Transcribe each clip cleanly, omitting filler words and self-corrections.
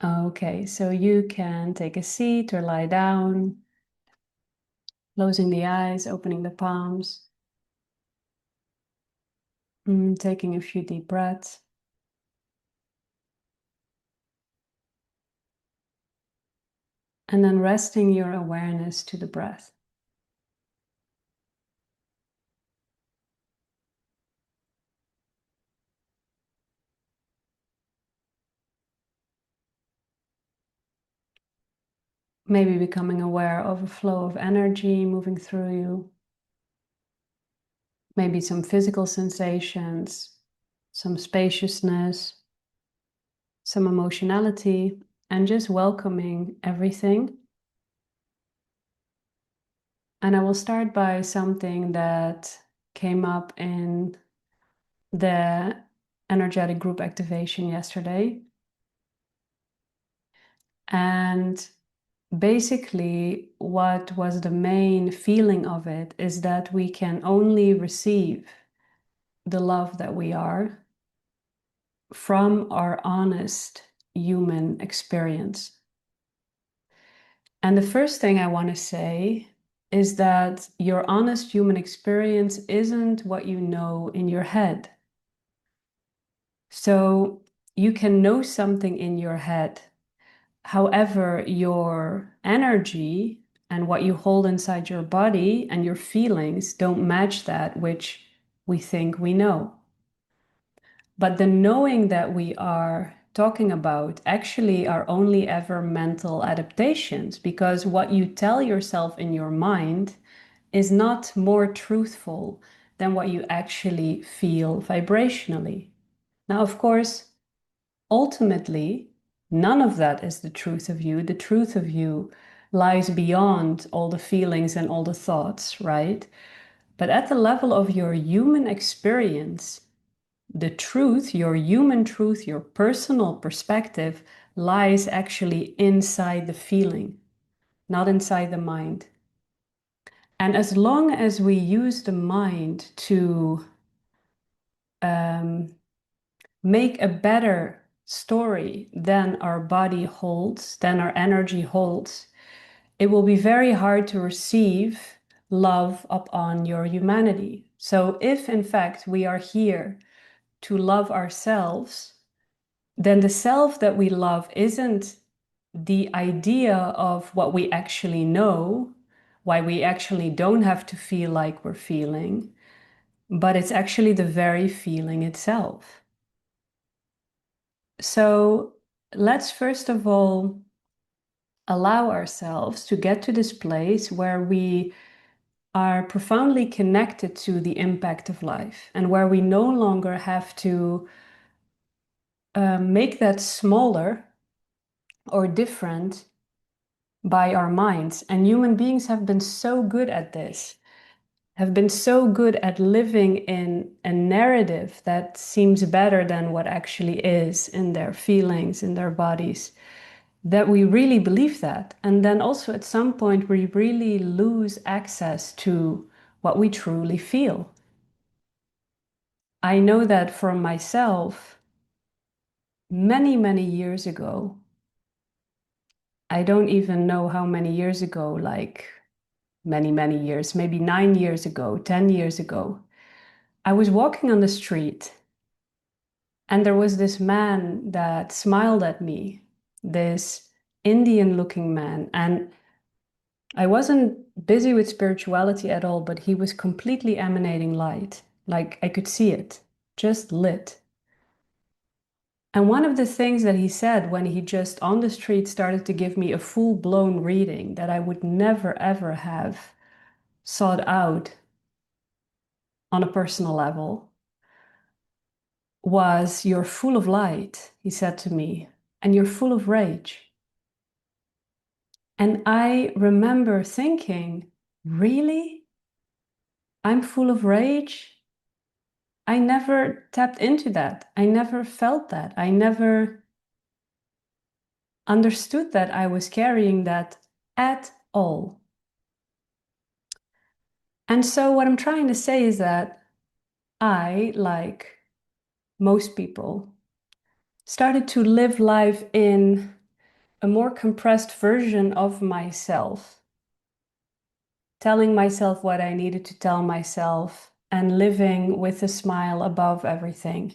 Okay, so you can take a seat or lie down, closing the eyes, opening the palms, taking a few deep breaths. And then resting your awareness to the breath. Maybe becoming aware of a flow of energy moving through you. Maybe some physical sensations, some spaciousness, some emotionality, and just welcoming everything. And I will start by something that came up in the energetic group activation yesterday. And basically, what was the main feeling of it is that we can only receive the love that we are from our honest human experience. And the first thing I want to say is that your honest human experience isn't what you know in your head. So you can know something in your head. However, your energy and what you hold inside your body and your feelings don't match that which we think we know. But the knowing that we are talking about actually are only ever mental adaptations, because what you tell yourself in your mind is not more truthful than what you actually feel vibrationally. Now, of course, ultimately, none of that is the truth of you. The truth of you lies beyond all the feelings and all the thoughts, right? But at the level of your human experience, the truth, your human truth, your personal perspective lies actually inside the feeling, not inside the mind. And as long as we use the mind to um, make a better story than our body holds, than our energy holds, it will be very hard to receive love upon your humanity. So if in fact we are here to love ourselves, then the self that we love isn't the idea of what we actually know, why we actually don't have to feel like we're feeling, but it's actually the very feeling itself. So let's first of all allow ourselves to get to this place where we are profoundly connected to the impact of life and where we no longer have to make that smaller or different by our minds. And human beings have been so good at this, have been so good at living in a narrative that seems better than what actually is in their feelings, in their bodies, that we really believe that. And then also at some point, we really lose access to what we truly feel. I know that for myself, many, many years ago, I don't even know how many years ago, like many, many years, maybe 9 years ago, 10 years ago, I was walking on the street and there was this man that smiled at me, this Indian looking man. And I wasn't busy with spirituality at all, but he was completely emanating light. Like I could see it, just lit. And one of the things that he said when he just on the street started to give me a full-blown reading that I would never ever have sought out on a personal level was, "You're full of light," he said to me, "and you're full of rage." And I remember thinking, really? I'm full of rage? I never tapped into that. I never felt that. I never understood that I was carrying that at all. And so, what I'm trying to say is that I, like most people, started to live life in a more compressed version of myself, telling myself what I needed to tell myself and living with a smile above everything.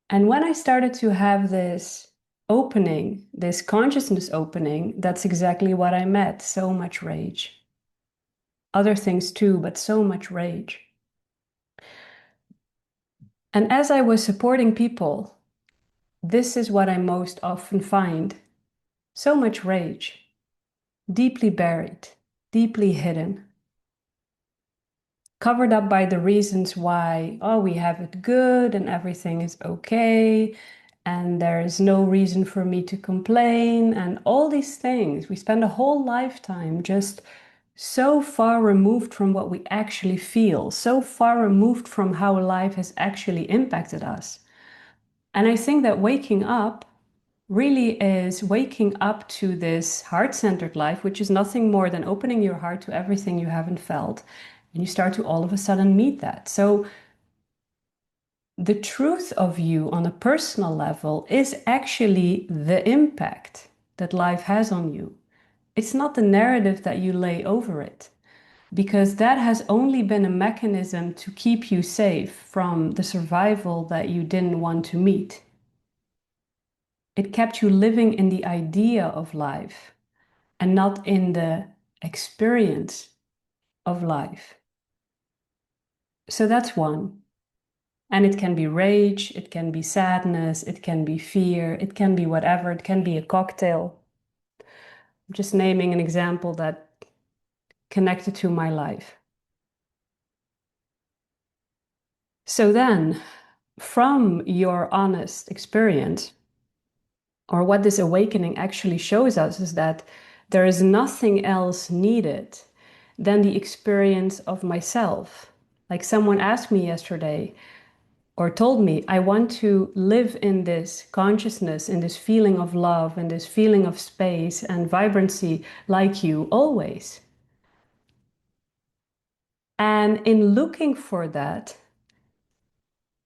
And when I started to have this opening, this consciousness opening, that's exactly what I met. So much rage. Other things too, but so much rage. And as I was supporting people, this is what I most often find. So much rage, deeply buried, deeply hidden, covered up by the reasons why, oh, we have it good and everything is okay, and there is no reason for me to complain, and all these things. We spend a whole lifetime just so far removed from what we actually feel, so far removed from how life has actually impacted us. And I think that waking up really is waking up to this heart-centered life, which is nothing more than opening your heart to everything you haven't felt. And you start to all of a sudden meet that. So the truth of you on a personal level is actually the impact that life has on you. It's not the narrative that you lay over it, because that has only been a mechanism to keep you safe from the survival that you didn't want to meet. It kept you living in the idea of life and not in the experience of life. So that's one. And it can be rage, it can be sadness, it can be fear, it can be whatever, it can be a cocktail. I'm just naming an example that connected to my life. So then, from your honest experience, or what this awakening actually shows us, is that there is nothing else needed than the experience of myself. Like someone asked me yesterday, or told me, I want to live in this consciousness, in this feeling of love, in this feeling of space and vibrancy like you always. And in looking for that,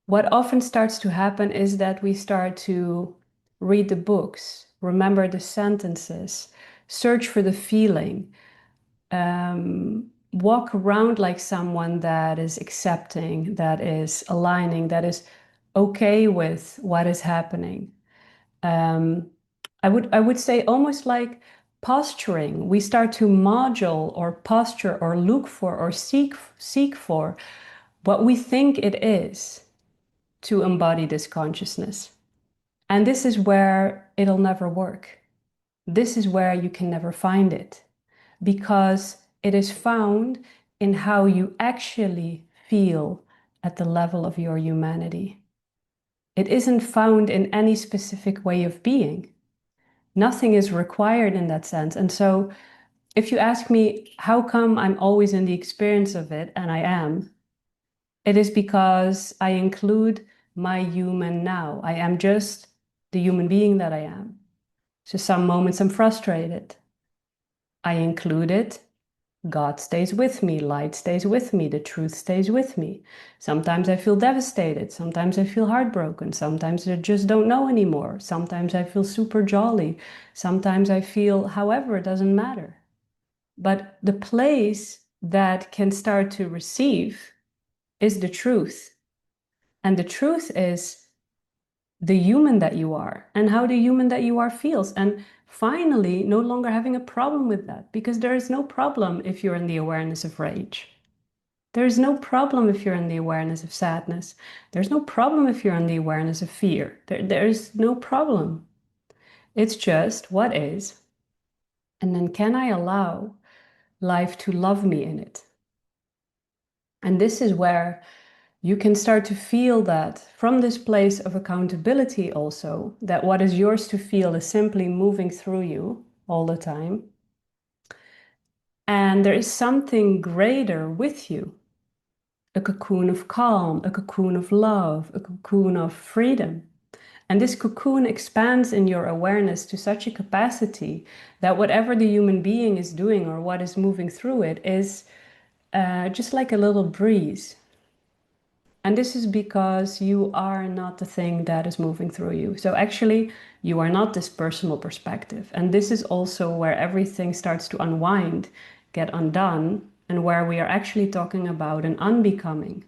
what often starts to happen is that we start to read the books, remember the sentences, search for the feeling, walk around like someone that is accepting, that is aligning, that is okay with what is happening. Um, I would say almost like posturing. We start to module or posture or look for or seek for what we think it is to embody this consciousness. And this is where it'll never work. This is where you can never find it, because it is found in how you actually feel at the level of your humanity. It isn't found in any specific way of being. Nothing is required in that sense. And so if you ask me, how come I'm always in the experience of it, and I am, it is because I include my human now. I am just the human being that I am. So some moments I'm frustrated. I include it. God stays with me, light stays with me, the truth stays with me. Sometimes I feel devastated, sometimes I feel heartbroken, sometimes I just don't know anymore. Sometimes I feel super jolly, sometimes I feel however, it doesn't matter. But the place that can start to receive is the truth. And the truth is the human that you are and how the human that you are feels. And finally, no longer having a problem with that, because there is no problem if you're in the awareness of rage. There is no problem if you're in the awareness of sadness. There's no problem if you're in the awareness of fear. There's no problem. It's just what is. And then can I allow life to love me in it? And this is where you can start to feel that from this place of accountability also, that what is yours to feel is simply moving through you all the time. And there is something greater with you, a cocoon of calm, a cocoon of love, a cocoon of freedom. And this cocoon expands in your awareness to such a capacity that whatever the human being is doing or what is moving through it is just like a little breeze. And this is because you are not the thing that is moving through you. So actually, you are not this personal perspective. And this is also where everything starts to unwind, get undone, and where we are actually talking about an unbecoming.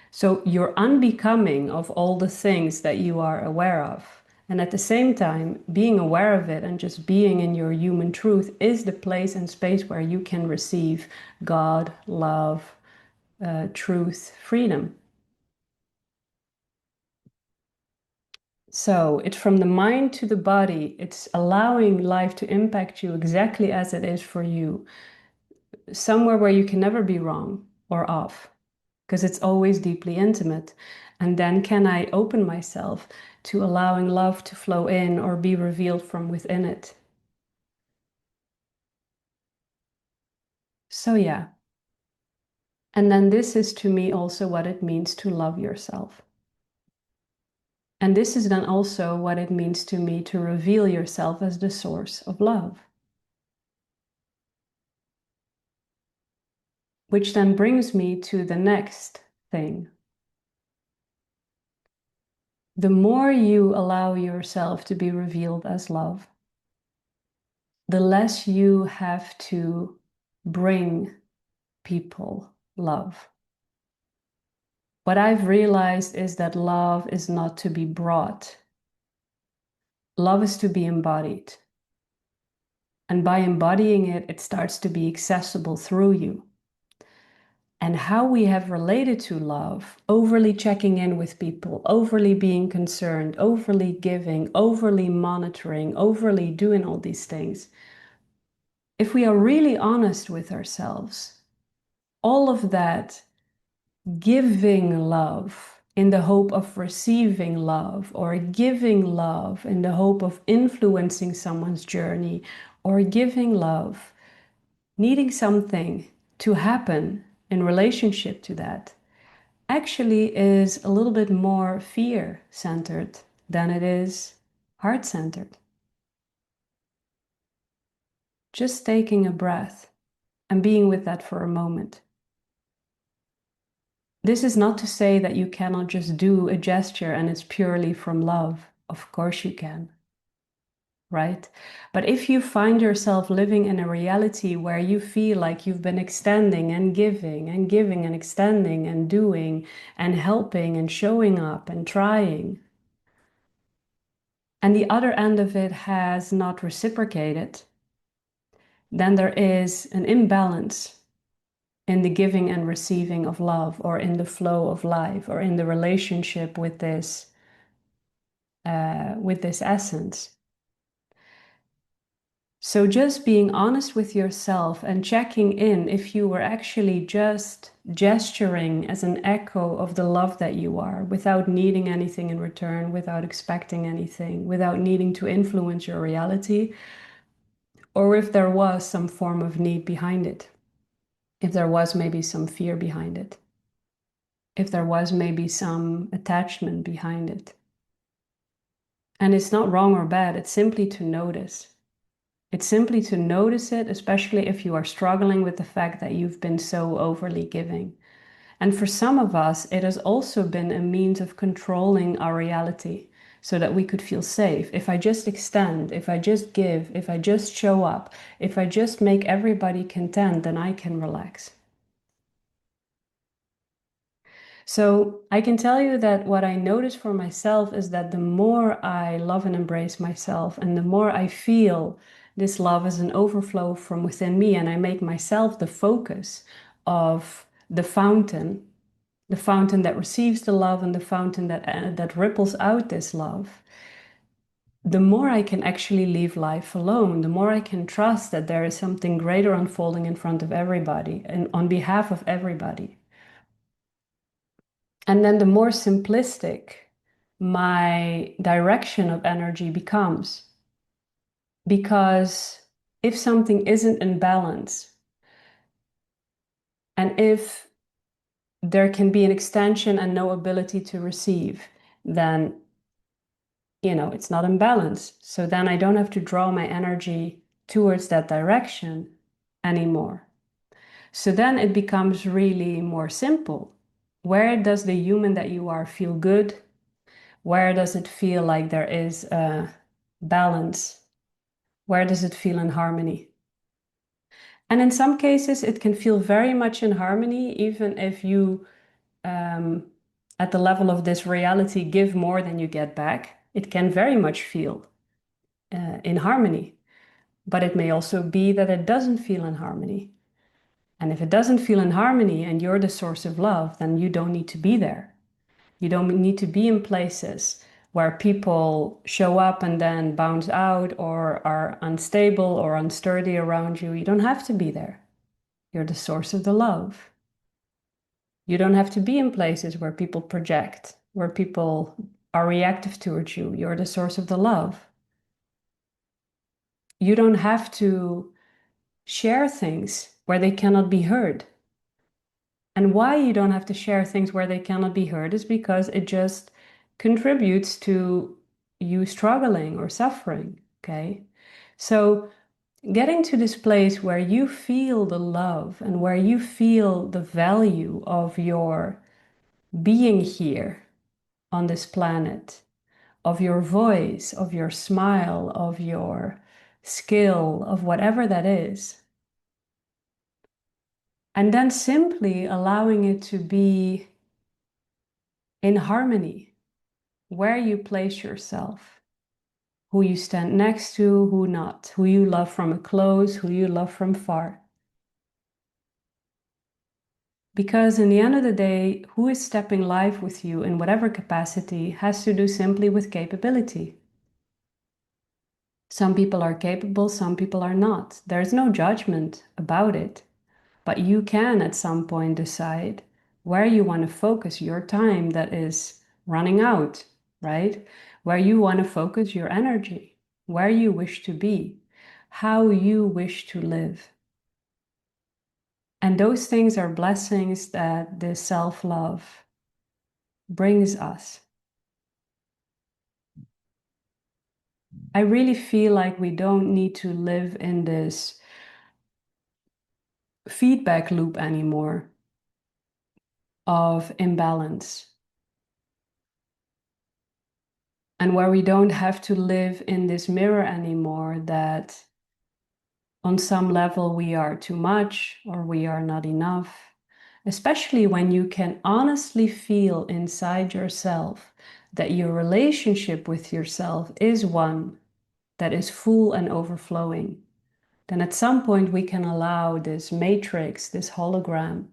So you're unbecoming of all the things that you are aware of. And at the same time, being aware of it and just being in your human truth is the place and space where you can receive God, love, truth, freedom. So it's from the mind to the body. It's allowing life to impact you exactly as it is for you, somewhere where you can never be wrong or off, because it's always deeply intimate. And then can I open myself to allowing love to flow in or be revealed from within it? So, yeah. And then this is to me also what it means to love yourself. And this is then also what it means to me to reveal yourself as the source of love. Which then brings me to the next thing. The more you allow yourself to be revealed as love, the less you have to bring people love. What I've realized is that love is not to be brought. Love is to be embodied. And by embodying it, it starts to be accessible through you. And how we have related to love, overly checking in with people, overly being concerned, overly giving, overly monitoring, overly doing all these things. If we are really honest with ourselves, all of that giving love in the hope of receiving love, or giving love in the hope of influencing someone's journey, or giving love, needing something to happen in relationship to that, actually is a little bit more fear-centered than it is heart-centered. Just taking a breath and being with that for a moment. This is not to say that you cannot just do a gesture and it's purely from love. Of course you can, right? But if you find yourself living in a reality where you feel like you've been extending and giving and giving and extending and doing and helping and showing up and trying, and the other end of it has not reciprocated, then there is an imbalance in the giving and receiving of love, or in the flow of life, or in the relationship with this essence. So just being honest with yourself and checking in if you were actually just gesturing as an echo of the love that you are, without needing anything in return, without expecting anything, without needing to influence your reality, or if there was some form of need behind it, if there was maybe some fear behind it, if there was maybe some attachment behind it. And it's not wrong or bad, it's simply to notice. It's simply to notice it, especially if you are struggling with the fact that you've been so overly giving. And for some of us, it has also been a means of controlling our reality so that we could feel safe. If I just extend, if I just give, if I just show up, if I just make everybody content, then I can relax. So I can tell you that what I notice for myself is that the more I love and embrace myself, and the more I feel this love as an overflow from within me, and I make myself the focus of the fountain that receives the love and the fountain that ripples out this love, the more I can actually leave life alone, the more I can trust that there is something greater unfolding in front of everybody and on behalf of everybody. And then the more simplistic my direction of energy becomes. Because if something isn't in balance, and if there can be an extension and no ability to receive, then, it's not in balance. So then I don't have to draw my energy towards that direction anymore. So then it becomes really more simple. Where does the human that you are feel good? Where does it feel like there is a balance? Where does it feel in harmony? And in some cases, it can feel very much in harmony, even if you, at the level of this reality, give more than you get back. It can very much feel in harmony. But it may also be that it doesn't feel in harmony. And if it doesn't feel in harmony and you're the source of love, then you don't need to be there. You don't need to be in places where people show up and then bounce out or are unstable or unsturdy around you. You don't have to be there. You're the source of the love. You don't have to be in places where people project, where people are reactive towards you. You're the source of the love. You don't have to share things where they cannot be heard. And why you don't have to share things where they cannot be heard is because it just contributes to you struggling or suffering, okay? So getting to this place where you feel the love and where you feel the value of your being here on this planet, of your voice, of your smile, of your skill, of whatever that is. And then simply allowing it to be in harmony, where you place yourself, who you stand next to, who not, who you love from close, who you love from far. Because in the end of the day, who is stepping live with you in whatever capacity has to do simply with capability. Some people are capable, some people are not. There's no judgment about it, but you can at some point decide where you want to focus your time that is running out, right? Where you want to focus your energy, where you wish to be, how you wish to live. And those things are blessings that this self-love brings us. I really feel like we don't need to live in this feedback loop anymore of imbalance. And where we don't have to live in this mirror anymore that on some level we are too much or we are not enough. Especially when you can honestly feel inside yourself that your relationship with yourself is one that is full and overflowing. Then at some point we can allow this matrix, this hologram,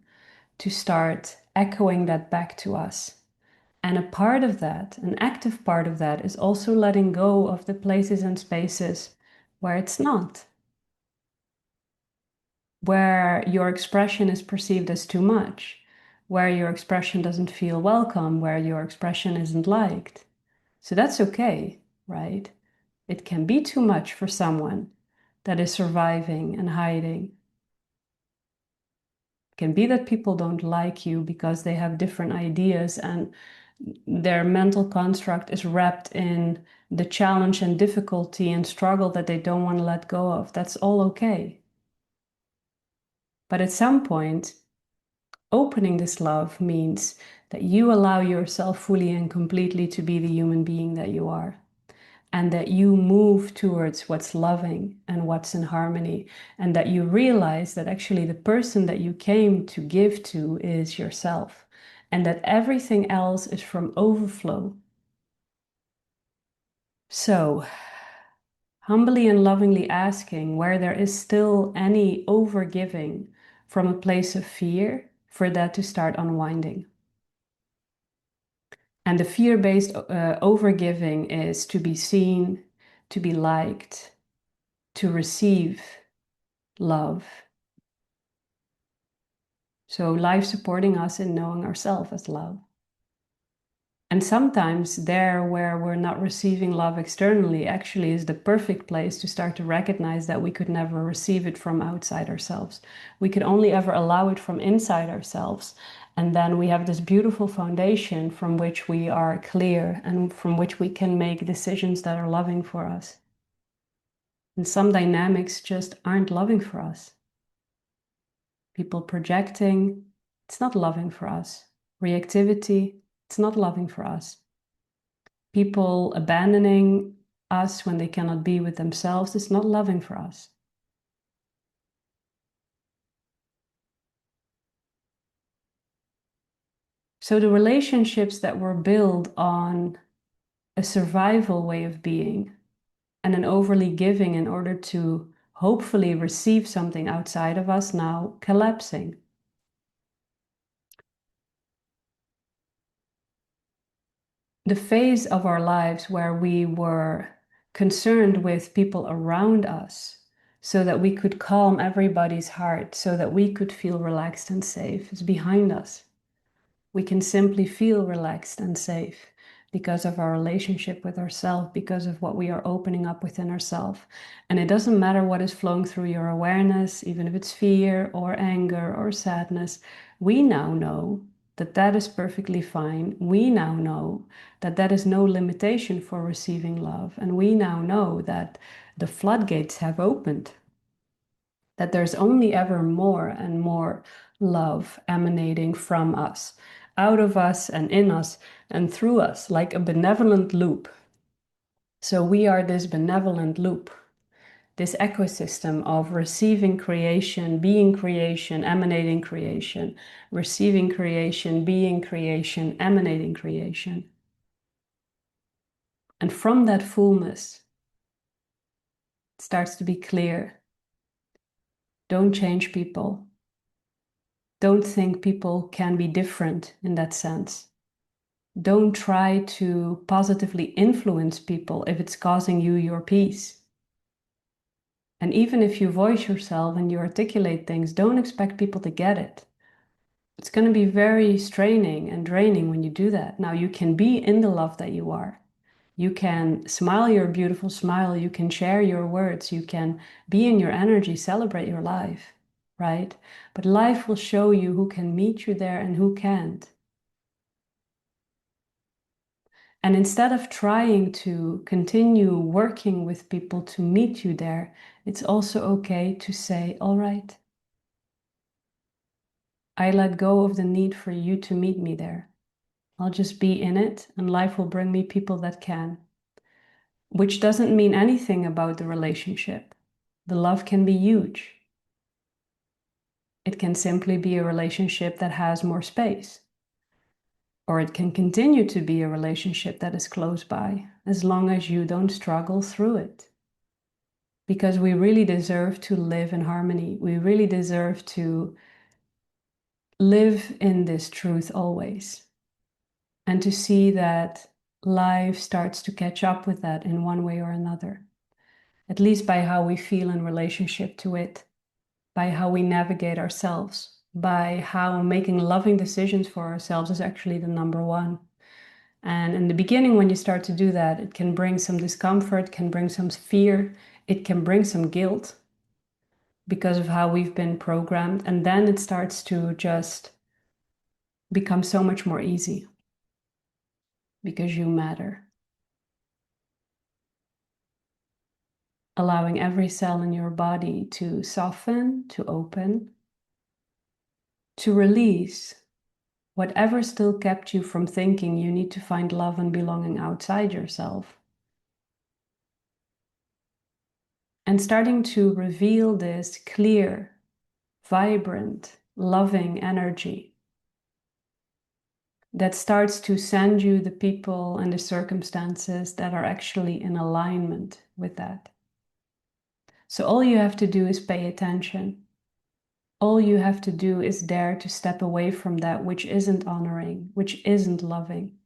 to start echoing that back to us. And a part of that, an active part of that, is also letting go of the places and spaces where it's not, where your expression is perceived as too much, where your expression doesn't feel welcome, where your expression isn't liked. So that's okay, right? It can be too much for someone that is surviving and hiding. It can be that people don't like you because they have different ideas and their mental construct is wrapped in the challenge and difficulty and struggle that they don't want to let go of. That's all okay. But at some point, opening this love means that you allow yourself fully and completely to be the human being that you are, and that you move towards what's loving and what's in harmony, and that you realize that actually the person that you came to give to is yourself, and that everything else is from overflow. So, humbly and lovingly asking where there is still any overgiving from a place of fear, for that to start unwinding. And the fear-based overgiving is to be seen, to be liked, to receive love. So life supporting us in knowing ourselves as love. And sometimes there where we're not receiving love externally actually is the perfect place to start to recognize that we could never receive it from outside ourselves. We could only ever allow it from inside ourselves. And then we have this beautiful foundation from which we are clear and from which we can make decisions that are loving for us. And some dynamics just aren't loving for us. People projecting, it's not loving for us. reactivity, it's not loving for us. People abandoning us when they cannot be with themselves, it's not loving for us. So the relationships that were built on a survival way of being and an overly giving in order to hopefully receive something outside of us now collapsing. The phase of our lives where we were concerned with people around us so that we could calm everybody's heart, so that we could feel relaxed and safe, is behind us. We can simply feel relaxed and safe because of our relationship with ourselves, because of what we are opening up within ourselves. And it doesn't matter what is flowing through your awareness, even if it's fear or anger or sadness, we now know that that is perfectly fine. We now know that that is no limitation for receiving love. And we now know that the floodgates have opened, that there's only ever more and more love emanating from us, out of us and in us and through us, like a benevolent loop. So we are this benevolent loop, this ecosystem of receiving creation, being creation, emanating creation, receiving creation, being creation, emanating creation. And from that fullness, it starts to be clear. Don't change people. Don't think people can be different in that sense. Don't try to positively influence people if it's causing you your peace. And even if you voice yourself and you articulate things, don't expect people to get it. It's going to be very straining and draining when you do that. Now, you can be in the love that you are. You can smile your beautiful smile. You can share your words. You can be in your energy, celebrate your life, right? But life will show you who can meet you there and who can't. And instead of trying to continue working with people to meet you there, it's also okay to say, all right, I let go of the need for you to meet me there. I'll just be in it, and life will bring me people that can. Which doesn't mean anything about the relationship. The love can be huge. It can simply be a relationship that has more space. Or it can continue to be a relationship that is close by, as long as you don't struggle through it. Because we really deserve to live in harmony. We really deserve to live in this truth always. And to see that life starts to catch up with that in one way or another, at least by how we feel in relationship to it, by how we navigate ourselves, by how making loving decisions for ourselves is actually the number one. And in the beginning, when you start to do that, it can bring some discomfort, can bring some fear, it can bring some guilt because of how we've been programmed. And then it starts to just become so much more easy because you matter. Allowing every cell in your body to soften, to open, to release whatever still kept you from thinking you need to find love and belonging outside yourself. And starting to reveal this clear, vibrant, loving energy that starts to send you the people and the circumstances that are actually in alignment with that. So all you have to do is pay attention. All you have to do is dare to step away from that which isn't honoring, which isn't loving.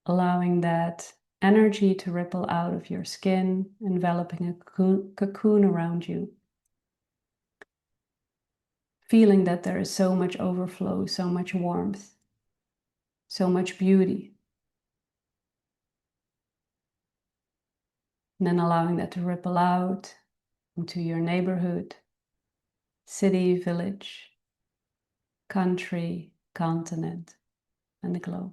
Allowing that energy to ripple out of your skin, enveloping a cocoon around you. Feeling that there is so much overflow, so much warmth, so much beauty. And then allowing that to ripple out into your neighborhood, city, village, country, continent, and the globe.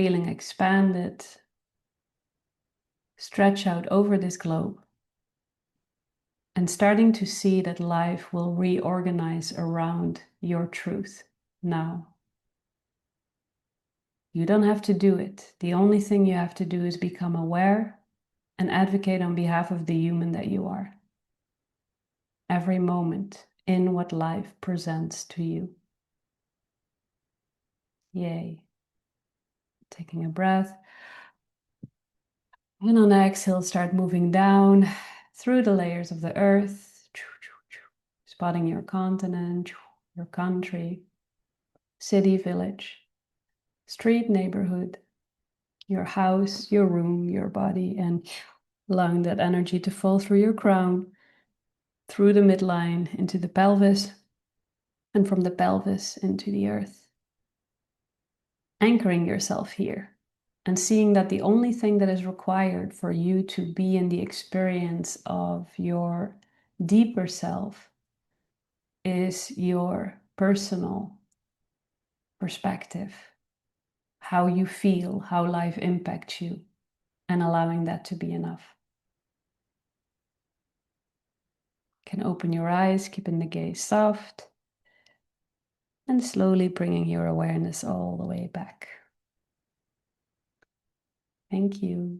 feeling expanded, stretch out over this globe, and starting to see that life will reorganize around your truth now. You don't have to do it. The only thing you have to do is become aware and advocate on behalf of the human that you are. Every moment in what life presents to you. Yay. Taking a breath. And on exhale, start moving down through the layers of the earth, spotting your continent, your country, city, village, street, neighborhood, your house, your room, your body, and allowing that energy to fall through your crown, through the midline, into the pelvis, and from the pelvis into the earth. Anchoring yourself here and seeing that the only thing that is required for you to be in the experience of your deeper self is your personal perspective, how you feel, how life impacts you, and allowing that to be enough. You can open your eyes, keeping the gaze soft, and slowly bringing your awareness all the way back. Thank you.